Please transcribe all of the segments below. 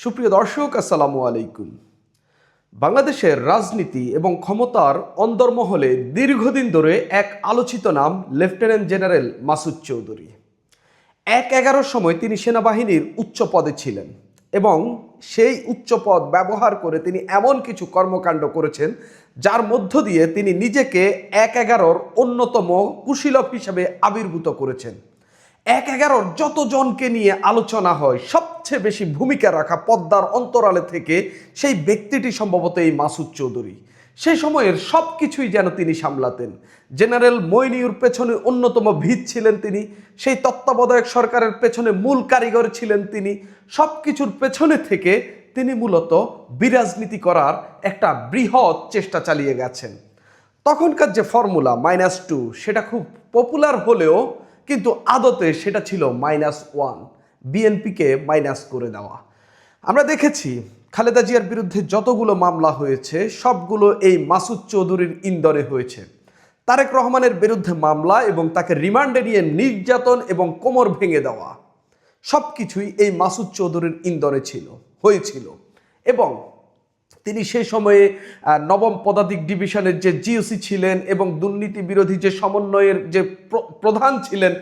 সুপ্রিয় দর্শক, আসসালামু আলাইকুম। বাংলাদেশের রাজনীতি এবং ক্ষমতার অন্দরমহলে দীর্ঘদিন ধরে এক আলোচিত নাম লেফটেন্যান্ট জেনারেল মাসুদ চৌধুরী। ১/১১ সময় তিনি সেনাবাহিনীর উচ্চ পদে ছিলেন এবং সেই উচ্চ পদ ব্যবহার করে তিনি এমন কিছু কর্মকাণ্ড করেছেন যার মধ্য দিয়ে তিনি নিজেকে ১/১১-র অন্যতম কুশীলব হিসেবে আবির্ভূত করেছেন। ১/১১-র যতজনকে নিয়ে আলোচনা হয় সবচেয়ে বেশি ভূমিকা রাখা পদ্মার অন্তরালে থেকে সেই ব্যক্তিটি সম্ভবত এই মাসুদ চৌধুরী। সেই সময়ের সব কিছুই যেন তিনি সামলাতেন। জেনারেল মইনিউর পেছনে অন্যতম ভিত ছিলেন তিনি, সেই তত্ত্বাবধায়ক সরকারের পেছনে মূল কারিগর ছিলেন তিনি। সব কিছুর পেছনে থেকে তিনি মূলত বিরাজনীতি করার একটা বৃহৎ চেষ্টা চালিয়ে গেছেন। তখনকার যে ফর্মুলা -2 সেটা খুব পপুলার হলেও কিন্তু আদতে সেটা ছিল -1, বিএনপিকে মাইনাস করে দেওয়া। আমরা দেখেছি খালেদা জিয়ার বিরুদ্ধে যতগুলো মামলা হয়েছে সবগুলো এই মাসুদ চৌধুরীর ইন্ধনে হয়েছে। তারেক রহমানের বিরুদ্ধে মামলা এবং তাকে রিমান্ডে নিয়ে নির্যাতন এবং কোমর ভেঙে দেওয়া সব কিছুই এই মাসুদ চৌধুরীর ইন্ধনে হয়েছিল। এবং তিনি সেই সময়ে নবম পদাতিক ডিভিশনের যে জিওসি ছিলেন এবং দুর্নীতি বিরোধী যে সমন্বয়ের যে প্রধান ছিলেন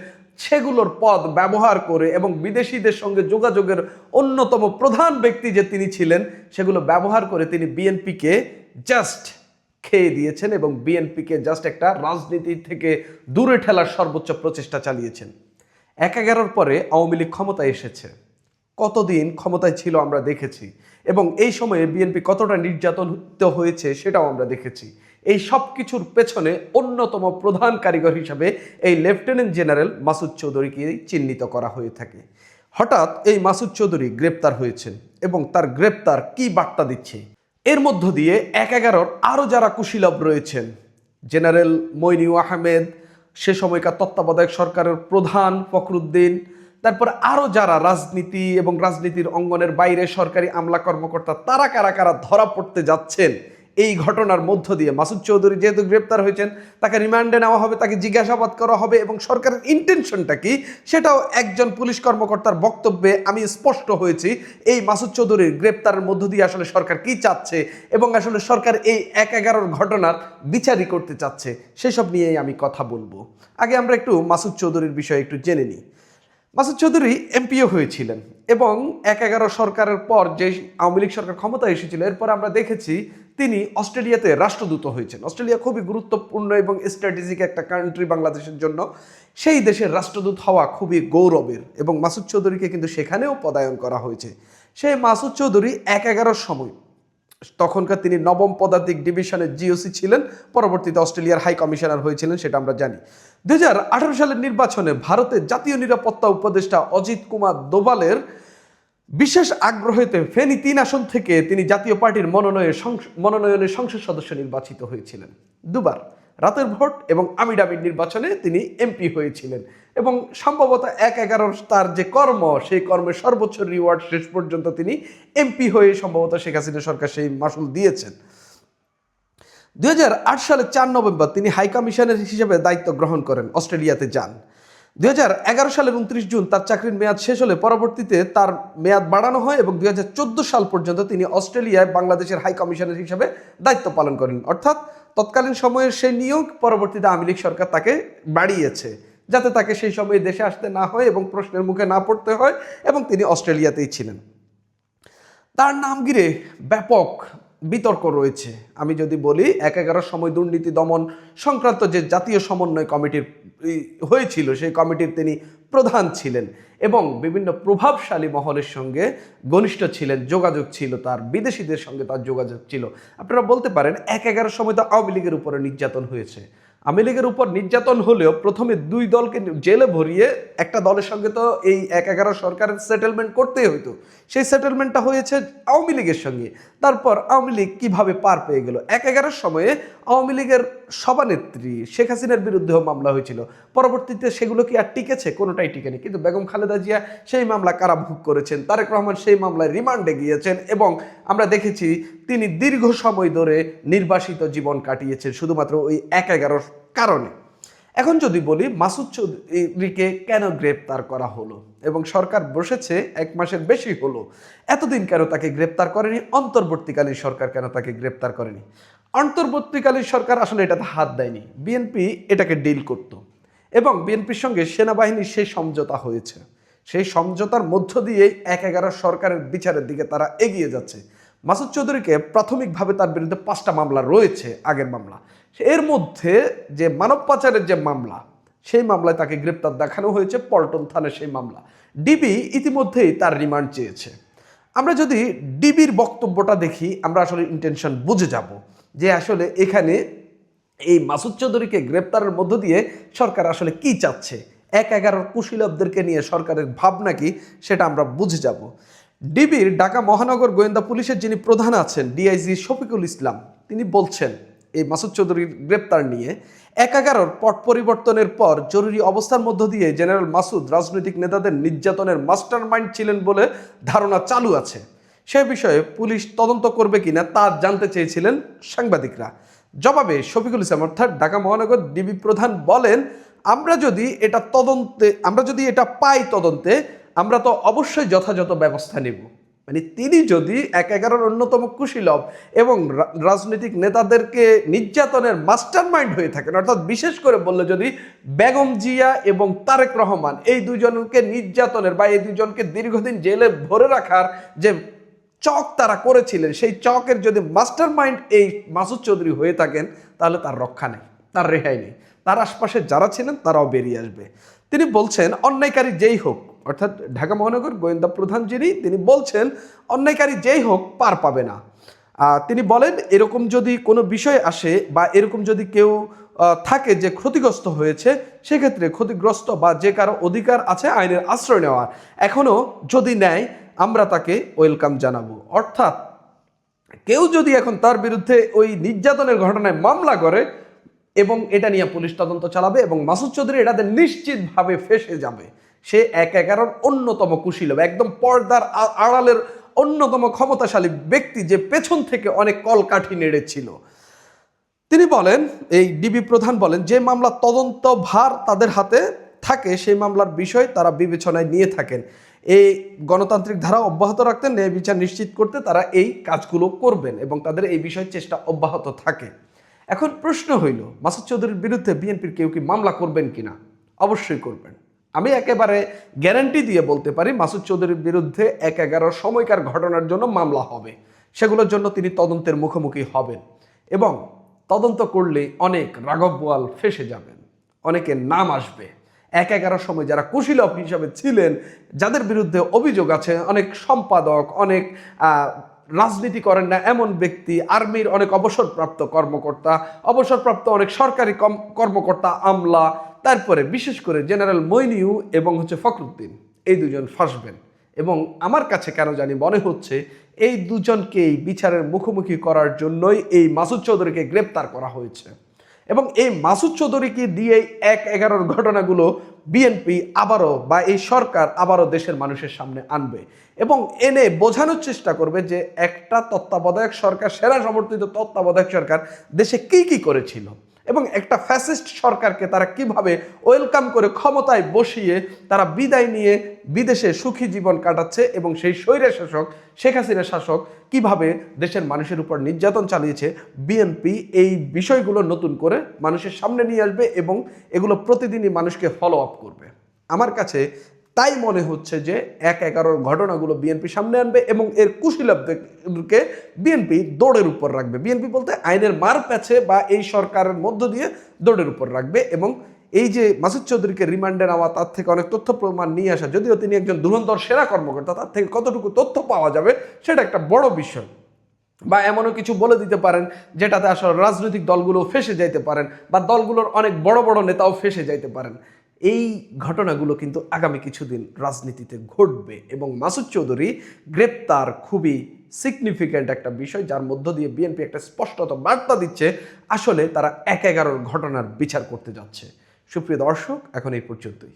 সেগুলোর পদ ব্যবহার করে এবং বিদেশিদের সঙ্গে যোগাযোগের অন্যতম প্রধান ব্যক্তি যে তিনি ছিলেন সেগুলো ব্যবহার করে তিনি বিএনপিকে জাস্ট খেয়ে দিয়েছেন এবং বিএনপিকে জাস্ট একটা রাজনীতি থেকে দূরে ঠেলার সর্বোচ্চ প্রচেষ্টা চালিয়েছেন। ১/১১-র পরে আওয়ামী লীগ ক্ষমতায় এসেছে। কতদিন ক্ষমতায় ছিল আমরা দেখেছি এবং এই সময়ে বিএনপি কতটা নির্যাতনিত হয়েছে সেটাও আমরা দেখেছি। এই সব কিছুর পেছনে অন্যতম প্রধান কারিগর হিসাবে এই লেফটেন্যান্ট জেনারেল মাসুদ চৌধুরীকে চিহ্নিত করা হয়ে থাকে। হঠাৎ এই মাসুদ চৌধুরী গ্রেপ্তার হয়েছেন এবং তার গ্রেপ্তার কি বার্তা দিচ্ছে? এর মধ্য দিয়ে ১/১১-র আরও যারা কুশীলব রয়েছেন, জেনারেল মইনু আহমেদ, সে সময়কার তত্ত্বাবধায়ক সরকারের প্রধান ফখরুদ্দিন, তারপর আরও যারা রাজনীতি এবং রাজনীতির অঙ্গনের বাইরে সরকারি আমলা কর্মকর্তা, তারা কারা কারা ধরা পড়তে যাচ্ছেন এই ঘটনার মধ্য দিয়ে। মাসুদ চৌধুরী যেহেতু গ্রেপ্তার হয়েছেন, তাকে রিমান্ডে নেওয়া হবে, তাকে জিজ্ঞাসাবাদ করা হবে এবং সরকারের ইন্টেনশনটা কি সেটাও একজন পুলিশ কর্মকর্তার বক্তব্যে আমি স্পষ্ট হয়েছি। এই মাসুদ চৌধুরীর গ্রেপ্তারের মধ্য দিয়ে আসলে সরকার কি চাচ্ছে এবং আসলে সরকার এই ১/১১-র ঘটনার বিচারই করতে চাচ্ছে সেসব নিয়েই আমি কথা বলবো। আগে আমরা একটু মাসুদ চৌধুরীর বিষয়ে একটু জেনে নিই। মাসুদ চৌধুরী এমপিও হয়েছিলেন এবং ১/১১ সরকারের পর যে আওয়ামী লীগ সরকার ক্ষমতায় এসেছিল এরপর আমরা দেখেছি তিনি অস্ট্রেলিয়াতে রাষ্ট্রদূত হয়েছেন। অস্ট্রেলিয়া খুবই গুরুত্বপূর্ণ এবং স্ট্র্যাটেজিক একটা কান্ট্রি বাংলাদেশের জন্য। সেই দেশের রাষ্ট্রদূত হওয়া খুবই গৌরবের এবং মাসুদ চৌধুরীকে কিন্তু সেখানেও পদায়ন করা হয়েছে। সেই মাসুদ চৌধুরী ১/১১-র সময় তখনকার তিনি নবম পদাতিক ডিভিশনের জিওসি ছিলেন, পরবর্তীতে অস্ট্রেলিয়ার হাই কমিশনার হয়েছিলেন, সেটা আমরা জানি। ২০১৮ সালের নির্বাচনে ভারতের জাতীয় নিরাপত্তা উপদেষ্টা অজিত কুমার দোভালের বিশেষ আগ্রহেতে ফেনী ৩ আসন থেকে তিনি জাতীয় পার্টির মনোনয়নে সংসদ সদস্য নির্বাচিত হয়েছিলেন। দুবার রাতের ভোট এবং আমিডামিড নির্বাচনে তিনি এমপি হয়েছিলেন এবং সম্ভবত ১/১১-র তার যে কর্ম সেই কর্মের সর্বোচ্চ রিওয়ার্ড শেষ পর্যন্ত তিনি এমপি হয়ে সম্ভবত শেখ হাসিনা সরকার সেই মাসুল দিয়েছেন। ২০০৮ সালের ৪ নভেম্বর তিনি হাই কমিশনার হিসেবে দায়িত্ব গ্রহণ করেন, অস্ট্রেলিয়াতে যান। ২০১১ সালের ২৯ জুন তার চাকরির মেয়াদ শেষ হলে পরবর্তীতে তার মেয়াদ বাড়ানো হয় এবং ২০১৪ সাল পর্যন্ত তিনি অস্ট্রেলিয়ায় বাংলাদেশের হাই কমিশনার হিসেবে দায়িত্ব পালন করেন। অর্থাৎ তৎকালীন সময়ের সেই নিয়োগ পরবর্তীতে আওয়ামী লীগ সরকার তাকে বাড়িয়েছে যাতে তাকে সেই সময়ে দেশে আসতে না হয় এবং প্রশ্নের মুখে না পড়তে হয় এবং তিনি অস্ট্রেলিয়াতেই ছিলেন। তার নাম ঘিরে ব্যাপক বিতর্ক রয়েছে। আমি যদি বলি ১/১১-র সময় দুর্নীতি দমন সংক্রান্ত যে জাতীয় সমন্বয় কমিটির হয়েছিল সেই কমিটির তিনি প্রধান ছিলেন এবং বিভিন্ন প্রভাবশালী মহলের সঙ্গে ঘনিষ্ঠ ছিলেন, যোগাযোগ ছিল তার, বিদেশিদের সঙ্গে তার যোগাযোগ ছিল। আপনারা বলতে পারেন ১/১১-র সময় তো আওয়ামী লীগের উপরে নির্যাতন হয়েছে। আওয়ামী লীগের উপর নির্যাতন হলেও প্রথমে ২ দলকে জেলে ভরিয়ে একটা দলের সঙ্গে তো এই ১/১১ সরকারের সেটেলমেন্ট করতেই হতো। সেই সেটেলমেন্টটা হয়েছে আওয়ামী লীগের সঙ্গে। তারপর আওয়ামী লীগ কীভাবে পার পেয়ে গেল? ১/১১-র সময়ে আওয়ামী লীগের সভানেত্রী শেখ হাসিনার বিরুদ্ধেও মামলা হয়েছিল। পরবর্তীতে সেগুলো কি আর টিকেছে? কোনোটাই টিকেনি। কিন্তু বেগম খালেদা জিয়া সেই মামলা কারাভোগ করেছেন, তারেক রহমান সেই মামলায় রিমান্ডে গিয়েছেন এবং আমরা দেখেছি তিনি দীর্ঘ সময় ধরে নির্বাসিত জীবন কাটিয়েছেন শুধুমাত্র ওই ১/১১-র কারণে। এখন যদি বলি মাসুদ চৌধুরীকে কেন গ্রেপ্তার করা হলো এবং সরকার বসেছে 1 মাসের বেশি হলো, এতদিন কেন তাকে গ্রেপ্তার করেনি, অন্তর্বর্তীকালীন সরকার কেন তাকে গ্রেপ্তার করেনি? অন্তর্বর্তীকালীন সরকার আসলে এটাতে হাত দেয়নি, বিএনপি এটাকে ডিল করত এবং বিএনপির সঙ্গে সেনাবাহিনীর সেই সমঝোতা হয়েছে। সেই সমঝোতার মধ্য দিয়ে 1/11 সরকারের বিচারের দিকে তারা এগিয়ে যাচ্ছে। মাসুদ চৌধুরীকে প্রাথমিকভাবে তার বিরুদ্ধে 5টা মামলা রয়েছে, আগের মামলা। এর মধ্যে যে মানব পাচারের যে মামলা, সেই মামলায় তাকে গ্রেপ্তার দেখানো হয়েছে, পল্টন থানার সেই মামলা। ডিবি ইতিমধ্যেই তার রিমান্ড চেয়েছে। আমরা যদি ডিবির বক্তব্যটা দেখি, আমরা আসলে ইন্টেনশন বুঝে যাব যে আসলে এখানে এই মাসুদ চৌধুরীকে গ্রেপ্তারের মধ্য দিয়ে সরকার আসলে কি চাচ্ছে, 1/11 কুশীলবদেরকে নিয়ে সরকারের ভাবনা কি, সেটা আমরা বুঝে যাব। ডিবির ঢাকা মহানগর গোয়েন্দা পুলিশের যিনি প্রধান আছেন, ডিআইজি শফিকুল ইসলাম, তিনি বলছেন এই মাসুদ চৌধুরীর গ্রেপ্তার নিয়ে 1/11 পট পরিবর্তনের পর জরুরি অবস্থার মধ্য দিয়ে জেনারেল মাসুদ রাজনৈতিক নেতাদের নির্যাতনের মাস্টার মাইন্ড ছিলেন বলে ধারণা চালু আছে। সে বিষয়ে পুলিশ তদন্ত করবে কিনা তা জানতে চেয়েছিলেন সাংবাদিকরা। জবাবে শফিকুল ইসলাম অর্থাৎ ঢাকা মহানগর ডিবি প্রধান বলেন, আমরা যদি এটা পাই তদন্তে, আমরা তো অবশ্যই যথাযথ ব্যবস্থা নেব। মানে তিনি যদি 1/11 অন্যতম কুশীলব এবং রাজনৈতিক নেতাদেরকে নির্যাতনের মাস্টার মাইন্ড হয়ে থাকেন, অর্থাৎ বিশেষ করে বললে যদি বেগম জিয়া এবং তারেক রহমান এই দুজনকে নির্যাতনের বা এই দুজনকে দীর্ঘদিন জেলে ভরে রাখার যে চক তারা করেছিলেন, সেই চকের যদি মাস্টার মাইন্ড এই মাসুদ চৌধুরী হয়ে থাকেন, তাহলে তার রক্ষা নেই, তার রেহাই নেই। তার আশপাশে যারা ছিলেন তারাও বেরিয়ে আসবে। তিনি বলছেন অন্যায়কারী যেই হোক, অর্থাৎ ঢাকা মহানগর গোয়েন্দা প্রধান যিনি, তিনি বলছেন অন্যায়কারী যেই হোক পার পাবে না। তিনি বলেন এরকম যদি কোনো বিষয় আসে বা এরকম যদি কেউ থাকে যে ক্ষতিগ্রস্ত হয়েছে, সেক্ষেত্রে ক্ষতিগ্রস্ত বা যে কারো অধিকার আছে আইনের আশ্রয় নেওয়ার, এখনও যদি নেয় আমরা তাকে ওয়েলকাম জানাবো। অর্থাৎ কেউ যদি এখন তার বিরুদ্ধে ওই নির্যাতনের ঘটনায় মামলা করে এবং এটা নিয়ে পুলিশ তদন্ত চালাবে এবং মাসুদ চৌধুরী এটাতে নিশ্চিতভাবে ফেঁসে যাবে। সে 1/11 অন্যতম কুশীলব, একদম পর্দার আড়ালের অন্যতম ক্ষমতাশালী ব্যক্তি, যে পেছন থেকে অনেক কলকাঠি নেড়েছিল। তিনি বলেন, এই ডিবি প্রধান বলেন, যে মামলা তদন্ত ভার তাদের হাতে থাকে সেই মামলার বিষয় তারা বিবেচনায় নিয়ে থাকেন। এই গণতান্ত্রিক ধারা অব্যাহত রাখতে, ন্যায় বিচার নিশ্চিত করতে তারা এই কাজগুলো করবেন এবং তাদের এই বিষয়ে চেষ্টা অব্যাহত থাকে। এখন প্রশ্ন হইল, মাসুদ চৌধুরীর বিরুদ্ধে বিএনপির কেউ কি মামলা করবেন কিনা? অবশ্যই করবেন। আমি একেবারে গ্যারান্টি দিয়ে বলতে পারি মাসুদ চৌধুরীর বিরুদ্ধে 1/11 সময়কার ঘটনার জন্য মামলা হবে। সেগুলোর জন্য তিনি তদন্তের মুখোমুখি হবেন এবং তদন্ত করলে অনেক রাঘব বোয়াল ফেঁসে যাবেন, অনেকের নাম আসবে। 1/11 সময় যারা কুশীলব হিসাবে ছিলেন, যাদের বিরুদ্ধে অভিযোগ আছে, অনেক সম্পাদক, অনেক রাজনীতি করেন না এমন ব্যক্তি, আর্মির অনেক অবসরপ্রাপ্ত কর্মকর্তা, অবসরপ্রাপ্ত অনেক সরকারি কর্মকর্তা, আমলা, তারপরে বিশেষ করে জেনারেল মইনিউ এবং ফখরুদ্দিন, এই দুজন ফাঁসবেন। এবং আমার কাছে কেন জানি মনে হচ্ছে এই দুজনকেই বিচারের মুখোমুখি করার জন্যই এই মাসুদ চৌধুরীকে গ্রেপ্তার করা হয়েছে। এবং এই মাসুদ চৌধুরীকে দিয়ে 1/11 ঘটনাগুলো বিএনপি আবারও বা এই সরকার আবারও দেশের মানুষের সামনে আনবে এবং এনে বোঝানোর চেষ্টা করবে যে একটা তত্ত্বাবধায়ক সরকার, সেনা সমর্থিত তত্ত্বাবধায়ক সরকার দেশে কি কি করেছিল এবং একটা ফ্যাসিস্ট সরকারকে তারা কিভাবে ওয়েলকাম করে ক্ষমতায় বসিয়ে তারা বিদায় নিয়ে বিদেশে সুখী জীবন কাটাচ্ছে এবং সেই স্বৈর শাসক শেখ হাসিনা শাসক কিভাবে দেশের মানুষের উপর নির্যাতন চালিয়েছে। বিএনপি এই বিষয়গুলো নতুন করে মানুষের সামনে নিয়ে আসবে এবং এগুলো প্রতিদিনই মানুষকে ফলো আপ করবে। আমার কাছে তাই মনে হচ্ছে যে 1/11 ঘটনাগুলো বিএনপি সামনে আনবে এবং এর কুশীলবদেরকে বিএনপি দৌড়ের উপর রাখবে। বিএনপি বলতে আইনের মার প্যাচে বা এই সরকারের মধ্য দিয়ে দৌড়ের উপর রাখবে এবং এই যে মাসুদ চৌধুরীকে রিমান্ডে নেওয়া, তার থেকে অনেক তথ্য প্রমাণ নিয়ে আসা, যদিও তিনি একজন ধুরন্ধর সেনা কর্মকর্তা, তার থেকে কতটুকু তথ্য পাওয়া যাবে সেটা একটা বড় বিষয়। বা এমনও কিছু বলে দিতে পারেন যেটাতে আসলে রাজনৈতিক দলগুলো ফেঁসে যাইতে পারেন বা দলগুলোর অনেক বড় বড় নেতাও ফেঁসে যাইতে পারেন। এই ঘটনাগুলো কিন্তু আগামী কিছুদিন রাজনীতিতে ঘটবে এবং মাসুদ চৌধুরী গ্রেপ্তার খুবই সিগনিফিক্যান্ট একটা বিষয়, যার মধ্য দিয়ে বিএনপি একটা স্পষ্টত বার্তা দিচ্ছে আসলে তারা 1/11 ঘটনার বিচার করতে যাচ্ছে। সুপ্রিয় দর্শক, এখন এই পর্যন্তই।